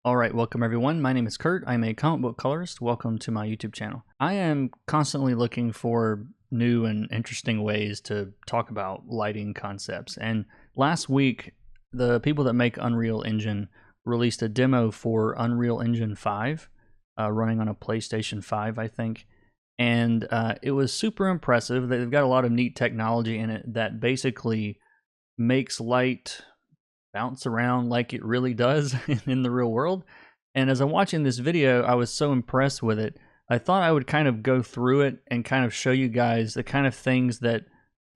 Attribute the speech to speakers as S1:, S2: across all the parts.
S1: Alright, welcome everyone. My name is Kurt. I'm a comic book colorist. Welcome to my YouTube channel. I am constantly looking for new and interesting ways to talk about lighting concepts. And last week, the people that make Unreal Engine released a demo for Unreal Engine 5, running on a PlayStation 5, I think. And it was super impressive. They've got a lot of neat technology in it that basically makes light bounce around like it really does in the real world. And as I'm watching this video, I was so impressed with it. I thought I would kind of go through it and kind of show you guys the kind of things that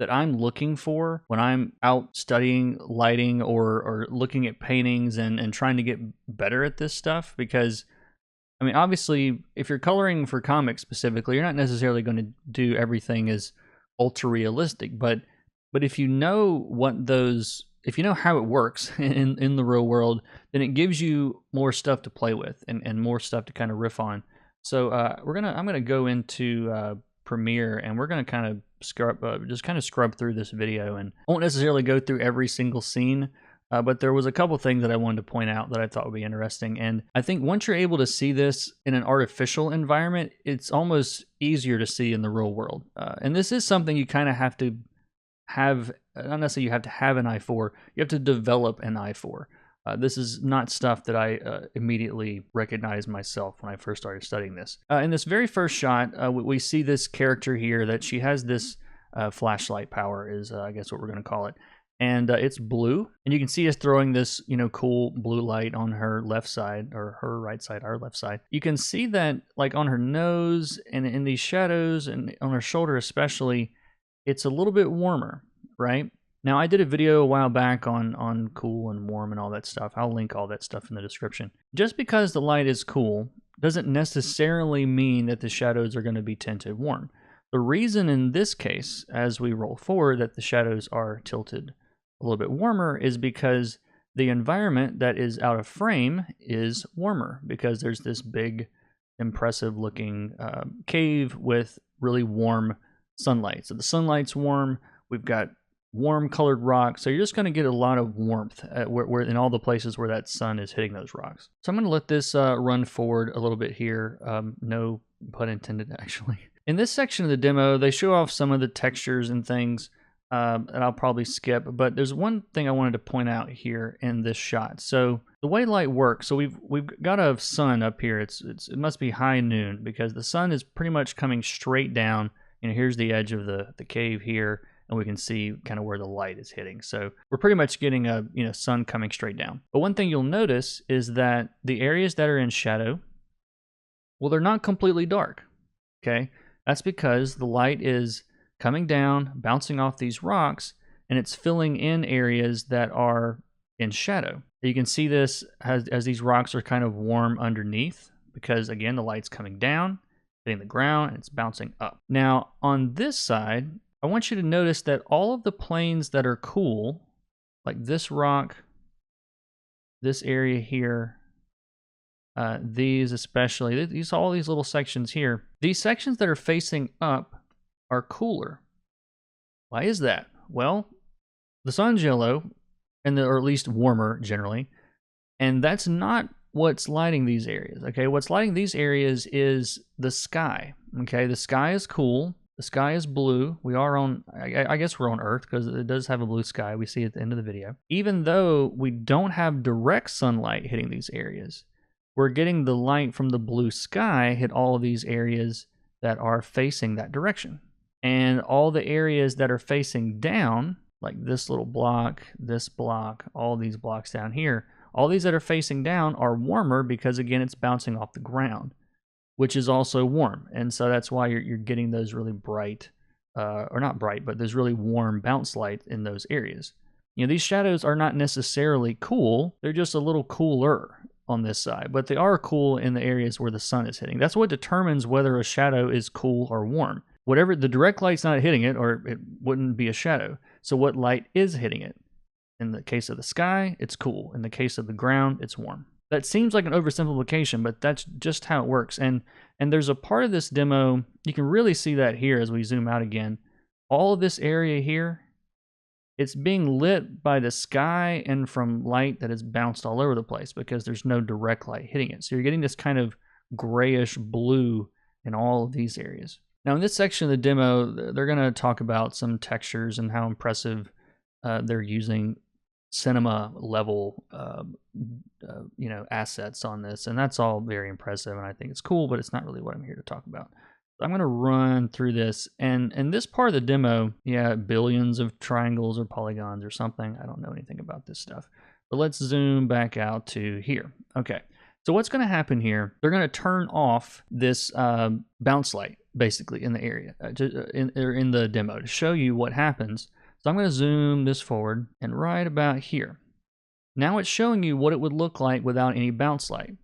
S1: I'm looking for when I'm out studying lighting or looking at paintings and trying to get better at this stuff. Because I mean, obviously, if you're coloring for comics specifically, you're not necessarily going to do everything as ultra realistic, but if you know what those, if you know how it works in the real world, then it gives you more stuff to play with and more stuff to kind of riff on. So I'm gonna go into Premiere, and we're gonna kind of scrub through this video, and I won't necessarily go through every single scene. But there was a couple things that I wanted to point out that I thought would be interesting. And I think once you're able to see this in an artificial environment, it's almost easier to see in the real world. And this is something you kind of have to have, not necessarily you have to have an eye for, you have to develop an eye for. This is not stuff that I immediately recognized myself when I first started studying this. In this very first shot, we see this character here that she has this flashlight power is, I guess what we're going to call it. And it's blue, and you can see us throwing this, cool blue light on her left side, or her right side, our left side. You can see that, like, on her nose and in these shadows and on her shoulder especially, it's a little bit warmer, right? Now, I did a video a while back on cool and warm and all that stuff. I'll link all that stuff in the description. Just because the light is cool doesn't necessarily mean that the shadows are going to be tinted warm. The reason in this case, as we roll forward, that the shadows are tilted a little bit warmer is because the environment that is out of frame is warmer, because there's this big, impressive looking cave with really warm sunlight. So the sunlight's warm, we've got warm colored rocks, so you're just going to get a lot of warmth where in all the places where that sun is hitting those rocks. So I'm going to let this run forward a little bit here, no pun intended actually. In this section of the demo, they show off some of the textures and things that I'll probably skip, but there's one thing I wanted to point out here in this shot. So the way light works, so we've got a sun up here. It must be high noon, because the sun is pretty much coming straight down. Here's the edge of the cave here, and we can see kind of where the light is hitting. So we're pretty much getting a sun coming straight down. But one thing you'll notice is that the areas that are in shadow, well, they're not completely dark. Okay, that's because the light is coming down, bouncing off these rocks, and it's filling in areas that are in shadow. You can see this as these rocks are kind of warm underneath, because again, the light's coming down, hitting the ground, and it's bouncing up. Now, on this side, I want you to notice that all of the planes that are cool, like this rock, this area here, these especially, all these little sections here, these sections that are facing up are cooler. Why is that? Well, the sun's yellow, or at least warmer generally, and that's not what's lighting these areas. Okay, what's lighting these areas is the sky. Okay, the sky is cool. The sky is blue. We are on, I guess we're on Earth, because it does have a blue sky. We see it at the end of the video. Even though we don't have direct sunlight hitting these areas, we're getting the light from the blue sky hit all of these areas that are facing that direction. And all the areas that are facing down, like this little block, this block, all these blocks down here, all these that are facing down are warmer, because again, it's bouncing off the ground, which is also warm. And so that's why you're getting those really bright, or not bright, but there's really warm bounce light in those areas. These shadows are not necessarily cool. They're just a little cooler on this side, but they are cool in the areas where the sun is hitting. That's what determines whether a shadow is cool or warm. Whatever, the direct light's not hitting it, or it wouldn't be a shadow. So what light is hitting it? In the case of the sky, it's cool. In the case of the ground, it's warm. That seems like an oversimplification, but that's just how it works. And there's a part of this demo, you can really see that here as we zoom out again. All of this area here It's being lit by the sky and from light that is bounced all over the place because there's no direct light hitting it. So you're getting this kind of grayish blue in all of these areas. Now in this section of the demo, they're going to talk about some textures and how impressive they're using cinema level assets on this, and that's all very impressive, and I think it's cool, but it's not really what I'm here to talk about. So I'm going to run through this, and in this part of the demo, yeah, billions of triangles or polygons or something. I don't know anything about this stuff, but let's zoom back out to here. Okay, so what's going to happen here, they're going to turn off this bounce light basically in the area, in the demo, to show you what happens. So I'm going to zoom this forward, and right about here, now it's showing you what it would look like without any bounce light.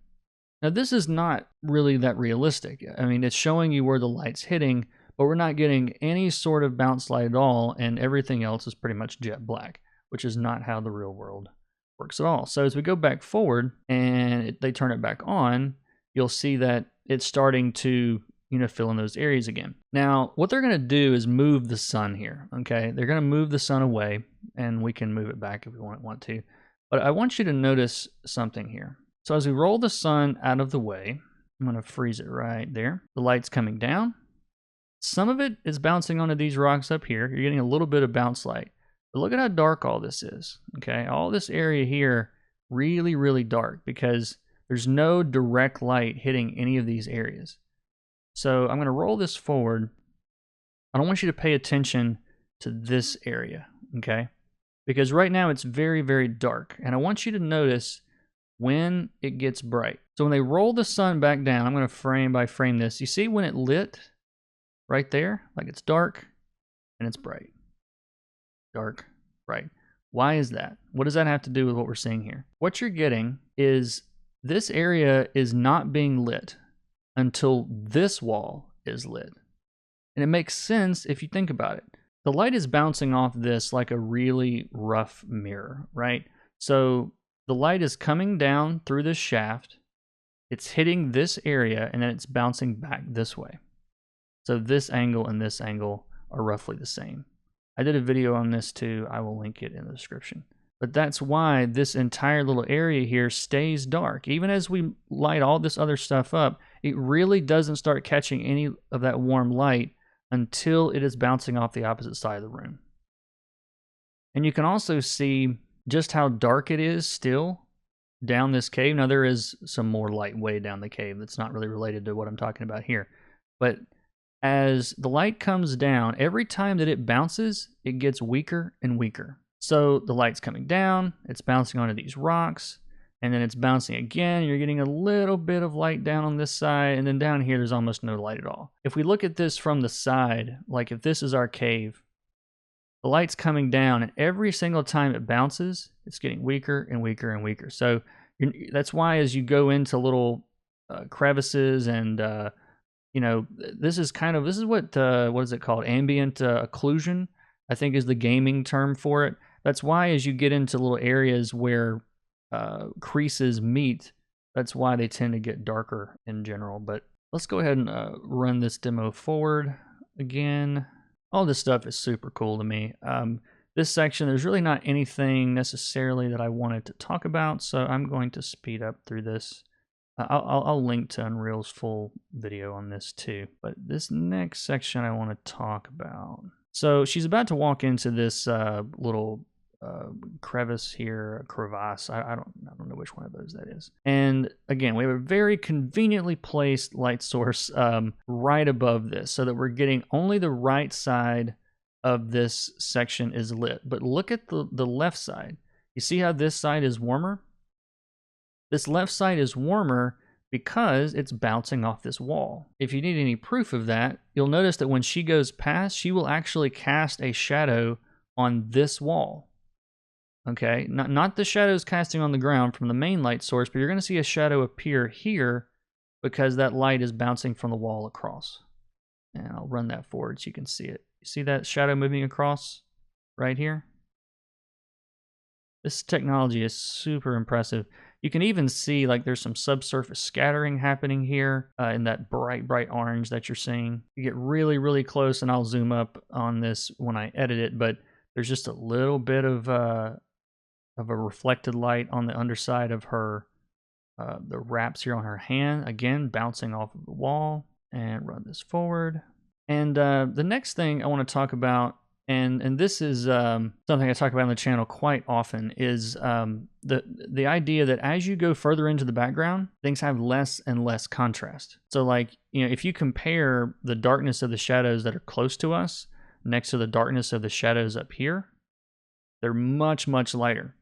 S1: Now this is not really that realistic. I mean, it's showing you where the light's hitting, but we're not getting any sort of bounce light at all, and everything else is pretty much jet black, which is not how the real world works at all. So as we go back forward and they turn it back on, you'll see that it's starting to fill in those areas again. Now, what they're going to do is move the sun here, okay? They're going to move the sun away, and we can move it back if we want to. But I want you to notice something here. So as we roll the sun out of the way, I'm going to freeze it right there. The light's coming down. Some of it is bouncing onto these rocks up here. You're getting a little bit of bounce light. But look at how dark all this is, okay? All this area here, really, really dark, because there's no direct light hitting any of these areas. So I'm going to roll this forward. I don't want you to pay attention to this area, okay? Because right now it's very, very dark. And I want you to notice when it gets bright. So when they roll the sun back down, I'm going to frame by frame this. You see when it lit right there? Like it's dark and it's bright. Dark, bright. Why is that? What does that have to do with what we're seeing here? What you're getting is this area is not being lit until this wall is lit. And it makes sense if you think about it. The light is bouncing off this like a really rough mirror, right? So the light is coming down through this shaft, it's hitting this area, and then it's bouncing back this way. So this angle and this angle are roughly the same. I did a video on this too. I will link it in the description. But that's why this entire little area here stays dark. Even as we light all this other stuff up, it really doesn't start catching any of that warm light until it is bouncing off the opposite side of the room. And you can also see just how dark it is still down this cave. Now there is some more light way down the cave that's not really related to what I'm talking about here. But as the light comes down, every time that it bounces, it gets weaker and weaker. So the light's coming down, it's bouncing onto these rocks, and then it's bouncing again. You're getting a little bit of light down on this side, and then down here there's almost no light at all. If we look at this from the side, like if this is our cave, the light's coming down, and every single time it bounces, it's getting weaker and weaker and weaker. So that's why as you go into little crevices and this is what is it called? Ambient occlusion, I think is the gaming term for it. That's why as you get into little areas where creases meet, that's why they tend to get darker in general. But let's go ahead and run this demo forward again. All this stuff is super cool to me. This section, there's really not anything necessarily that I wanted to talk about, so I'm going to speed up through this. I'll link to Unreal's full video on this too. But this next section I want to talk about. So she's about to walk into this little crevice here, crevasse. I don't know which one of those that is. And again, we have a very conveniently placed light source right above this, so that we're getting only the right side of this section is lit. But look at the left side. You see how this side is warmer? This left side is warmer because it's bouncing off this wall. If you need any proof of that, you'll notice that when she goes past, she will actually cast a shadow on this wall. Okay, not the shadows casting on the ground from the main light source, but you're going to see a shadow appear here because that light is bouncing from the wall across. And I'll run that forward so you can see it. You see that shadow moving across right here? This technology is super impressive. You can even see like there's some subsurface scattering happening here in that bright orange that you're seeing. You get really, really close, and I'll zoom up on this when I edit it, but There's just a little bit of a reflected light on the underside of her, the wraps here on her hand, again, bouncing off of the wall. And run this forward. And the next thing I want to talk about, and this is something I talk about on the channel quite often, is the idea that as you go further into the background, things have less and less contrast. So like, if you compare the darkness of the shadows that are close to us next to the darkness of the shadows up here, they're much, much lighter.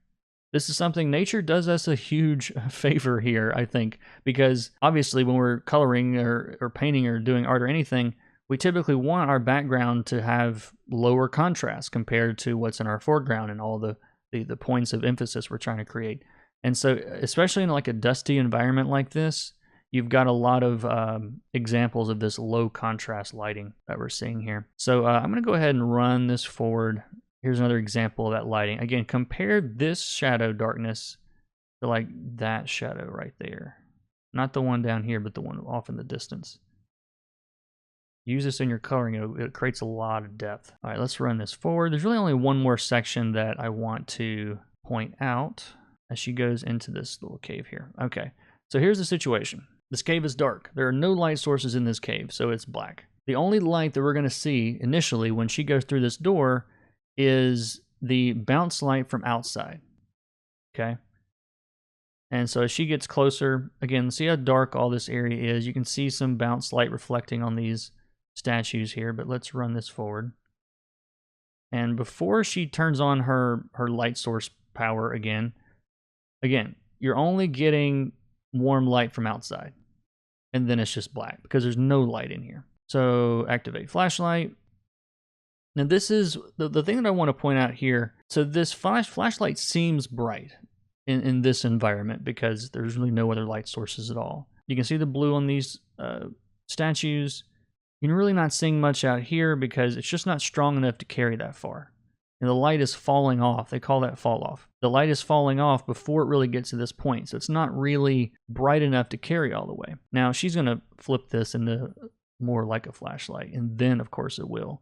S1: This is something nature does us a huge favor here, I think, because obviously when we're coloring or painting or doing art or anything, we typically want our background to have lower contrast compared to what's in our foreground and all the points of emphasis we're trying to create. And so, especially in like a dusty environment like this, you've got a lot of examples of this low contrast lighting that we're seeing here. So I'm going to go ahead and run this forward. Here's another example of that lighting. Again, compare this shadow darkness to like that shadow right there. Not the one down here, but the one off in the distance. Use this in your coloring. It creates a lot of depth. All right, let's run this forward. There's really only one more section that I want to point out as she goes into this little cave here. Okay, so here's the situation. This cave is dark. There are no light sources in this cave, so it's black. The only light that we're going to see initially when she goes through this door is the bounce light from outside, okay? And so as she gets closer, again, see how dark all this area is. You can see some bounce light reflecting on these statues here, but let's run this forward. And before she turns on her light source power again, you're only getting warm light from outside. And then it's just black because there's no light in here. So activate flashlight. Now this is the thing that I want to point out here. So this flashlight seems bright in this environment because there's really no other light sources at all. You can see the blue on these statues. You're really not seeing much out here because it's just not strong enough to carry that far. And the light is falling off. They call that fall off. The light is falling off before it really gets to this point. So it's not really bright enough to carry all the way. Now she's going to flip this into more like a flashlight. And then of course it will.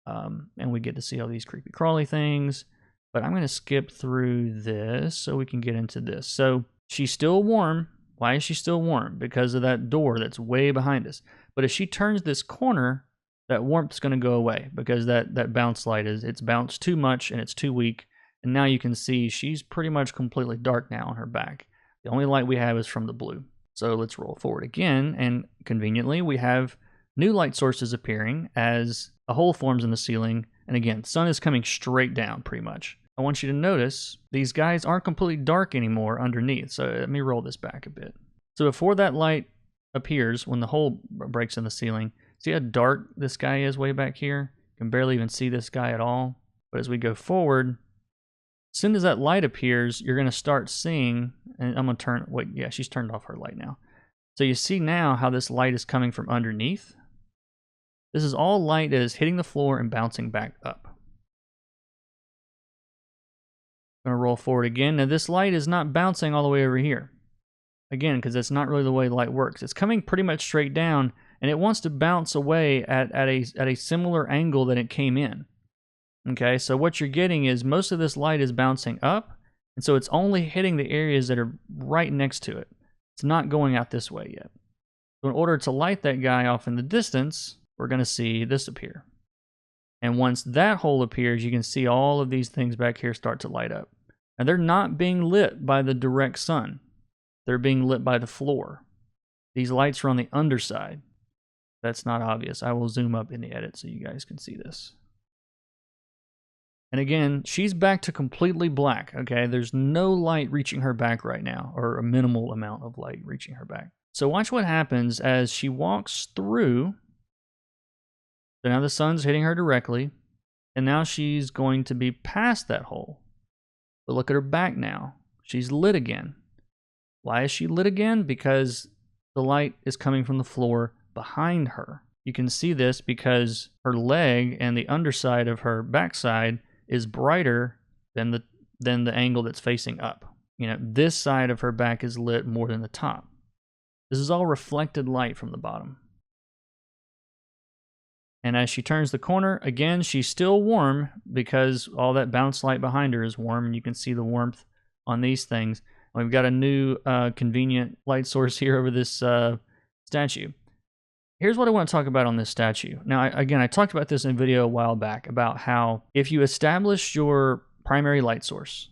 S1: And we get to see all these creepy crawly things. But I'm going to skip through this so we can get into this. So she's still warm. Why is she still warm? Because of that door that's way behind us. But if she turns this corner, that warmth's going to go away because that bounce light it's bounced too much and it's too weak. And now you can see she's pretty much completely dark now on her back. The only light we have is from the blue. So let's roll forward again. And conveniently, we have new light sources appearing as a hole forms in the ceiling. And again, the sun is coming straight down pretty much. I want you to notice these guys aren't completely dark anymore underneath. So let me roll this back a bit. So before that light appears, when the hole breaks in the ceiling, see how dark this guy is way back here? You can barely even see this guy at all. But as we go forward, as soon as that light appears, you're going to start seeing, and I'm going to turn, wait, yeah, she's turned off her light now. So you see now how this light is coming from underneath. This is all light that is hitting the floor and bouncing back up. I'm going to roll forward again. Now this light is not bouncing all the way over here. Again, because that's not really the way light works. It's coming pretty much straight down, and it wants to bounce away at a similar angle that it came in. Okay, so what you're getting is most of this light is bouncing up, and so it's only hitting the areas that are right next to it. It's not going out this way yet. So in order to light that guy off in the distance, we're going to see this appear. And once that hole appears, you can see all of these things back here start to light up. And they're not being lit by the direct sun. They're being lit by the floor. These lights are on the underside. That's not obvious. I will zoom up in the edit so you guys can see this. And again, she's back to completely black, okay? There's no light reaching her back right now, or a minimal amount of light reaching her back. So watch what happens as she walks through. So now the sun's hitting her directly, and now she's going to be past that hole. But look at her back now. She's lit again. Why is she lit again? Because the light is coming from the floor behind her. You can see this because her leg and the underside of her backside is brighter than the angle that's facing up. You know, this side of her back is lit more than the top. This is all reflected light from the bottom. And as she turns the corner, again, she's still warm because all that bounce light behind her is warm, and you can see the warmth on these things. We've got a new convenient light source here over this statue. Here's what I want to talk about on this statue. Now, I talked about this in a video a while back about how if you establish your primary light source,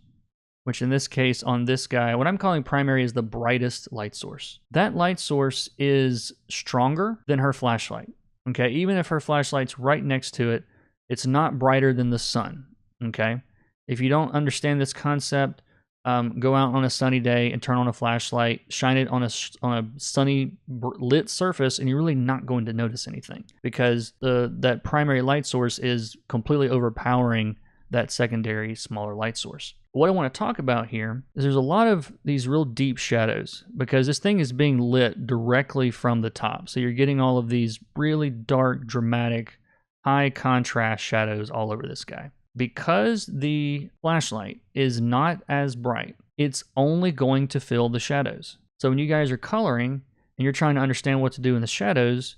S1: which in this case on this guy, what I'm calling primary is the brightest light source. That light source is stronger than her flashlight. Okay, even if her flashlight's right next to it, it's not brighter than the sun. Okay, if you don't understand this concept, go out on a sunny day and turn on a flashlight, shine it on a sunny lit surface, and you're really not going to notice anything because that primary light source is completely overpowering that secondary smaller light source. What I want to talk about here is there's a lot of these real deep shadows because this thing is being lit directly from the top. So you're getting all of these really dark, dramatic, high contrast shadows all over this guy. Because the flashlight is not as bright, it's only going to fill the shadows. So when you guys are coloring and you're trying to understand what to do in the shadows,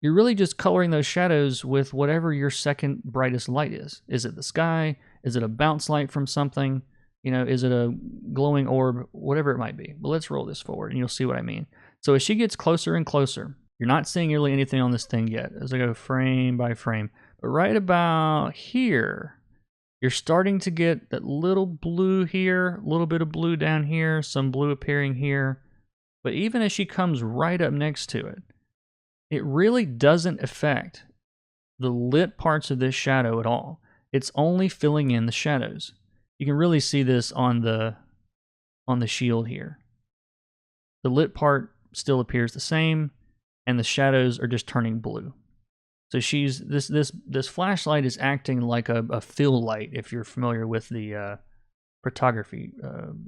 S1: you're really just coloring those shadows with whatever your second brightest light is. Is it the sky? Is it a bounce light from something? Is it a glowing orb? Whatever it might be. But let's roll this forward and you'll see what I mean. So as she gets closer and closer, you're not seeing really anything on this thing yet as I go frame by frame. But right about here, you're starting to get that little blue here, a little bit of blue down here, some blue appearing here. But even as she comes right up next to it, it really doesn't affect the lit parts of this shadow at all. It's only filling in the shadows. You can really see this on the shield here. The lit part still appears the same, and the shadows are just turning blue. So this flashlight is acting like a fill light, if you're familiar with the photography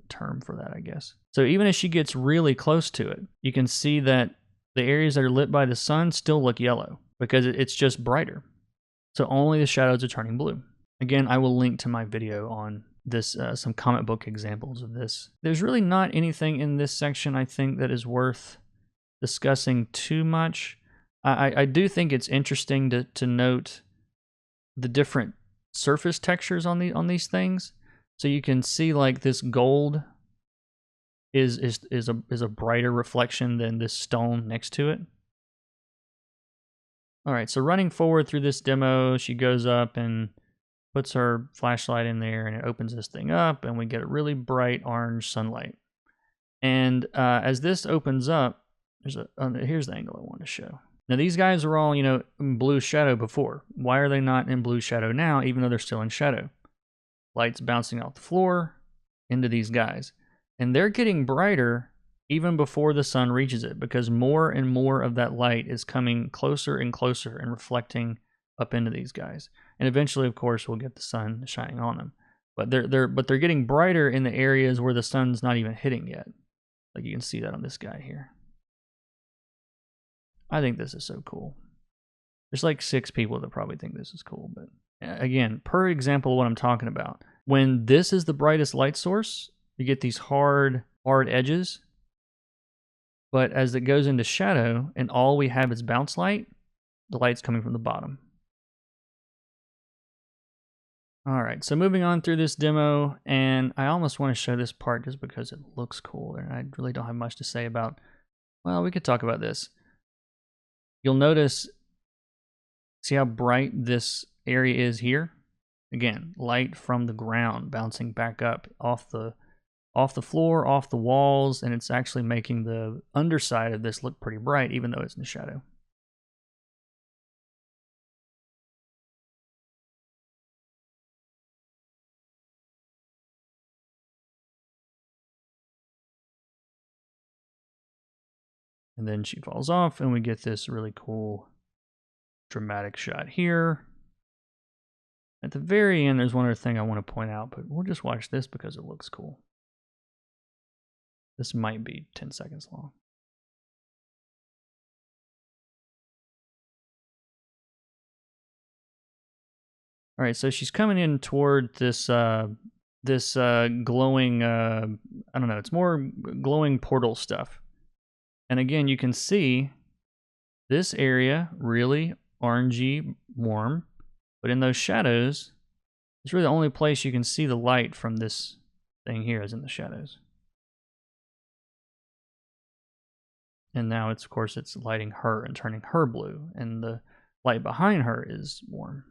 S1: term for that, I guess. So even as she gets really close to it, you can see that the areas that are lit by the sun still look yellow because it's just brighter. So only the shadows are turning blue. Again, I will link to my video on this, some comic book examples of this. There's really not anything in this section I think that is worth discussing too much. I do think it's interesting to note the different surface textures on these things. So you can see like this gold is a brighter reflection than this stone next to it. All right, so running forward through this demo, she goes up and puts her flashlight in there and it opens this thing up and we get a really bright orange sunlight. And as this opens up, here's the angle I wanted to show. Now these guys are all, in blue shadow before. Why are they not in blue shadow now, even though they're still in shadow? Light's bouncing off the floor into these guys. And they're getting brighter even before the sun reaches it because more and more of that light is coming closer and closer and reflecting up into these guys. And eventually, of course, we'll get the sun shining on them. But they're getting brighter in the areas where the sun's not even hitting yet. Like you can see that on this guy here. I think this is so cool. There's like 6 people that probably think this is cool, but again, per example of what I'm talking about, when this is the brightest light source, you get these hard edges, but as it goes into shadow and all we have is bounce light, the light's coming from the bottom. All right, so moving on through this demo, and I almost want to show this part just because it looks cool, and I really don't have much to say about, well, we could talk about this. You'll notice, see how bright this area is here? Again, light from the ground bouncing back up off the floor, off the walls, and it's actually making the underside of this look pretty bright, even though it's in the shadow. And then she falls off, and we get this really cool dramatic shot here. At the very end, there's one other thing I want to point out, but we'll just watch this because it looks cool. This might be 10 seconds long. All right, so she's coming in toward this glowing, I don't know, it's more glowing portal stuff. And again, you can see this area really orangey warm, but in those shadows, it's really the only place you can see the light from this thing here is in the shadows. And now it's, of course, it's lighting her and turning her blue, and the light behind her is warm.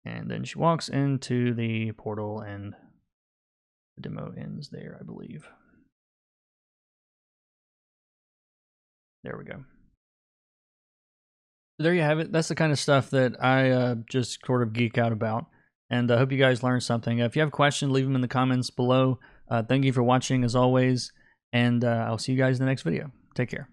S1: And then she walks into the portal and the demo ends there, I believe. There we go. There you have it. That's the kind of stuff that I just sort of geek out about. And I hope you guys learned something. If you have questions, leave them in the comments below. Thank you for watching as always. And I'll see you guys in the next video. Take care.